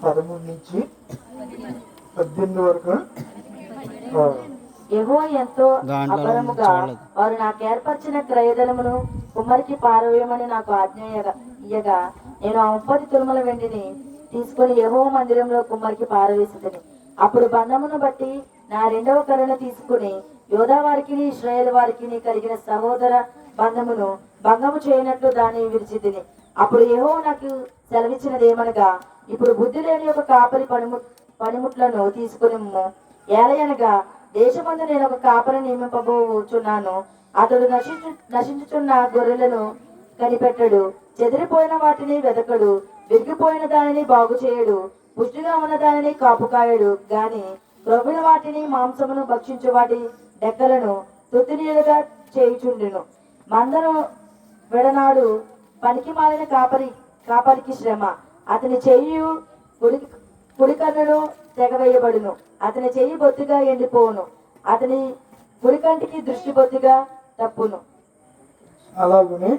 13 నుంచి 18 వరకు. యెహోవా ఎంతో అపరముగా వారు నాకు ఏర్పరిచిన క్రయధనమును కుమ్మరికి పారవేయమని నాకు ఆజ్ఞ ఇయ్యగా నేను ఆ 30 తులముల వెండిని తీసుకుని యెహోవా మందిరంలో కుమ్మరికి పారవేసితిని. అప్పుడు బంధమును బట్టి నా 2వ కర్రను తీసుకుని యోధా వారికి ఇశ్రాయేలు వారికి కలిగిన సహోదర బంధమును భంగము చేయనట్లు దాన్ని విరిచితిని. అప్పుడు యెహోవా నాకు సెలవిచ్చినది ఏమనగా, ఇప్పుడు బుద్ధి లేని ఒక కాపరి పనిముట్లను తీసుకుని ఏలయనగా దేశమందు నేను ఒక కాపరి నియమింపబోచున్నాను. అతడు నశించుచున్న గొర్రెలను కనిపెట్టడు, చెదిరిపోయిన వాటిని వెదకడు, విరిగిపోయిన దానిని బాగు చేయడు, పుష్టిగా ఉన్న దానిని కాపుకాయడు గాని క్రొవ్విన వాటిని మాంసమును భక్షించు వాటి డెక్కలను తొత్తినీలుగా చేయుచుండును. మందను వెడనాడు పనికి మాలిన కాపరికి శ్రమ. అతని చెయ్యి కుడి కన్నును తెగవేయబడును, అతని చెయ్యి బొత్తిగా ఎండిపోవును, అతని కుడి కంటికి దృష్టి బొత్తిగా తప్పును. అలాగనే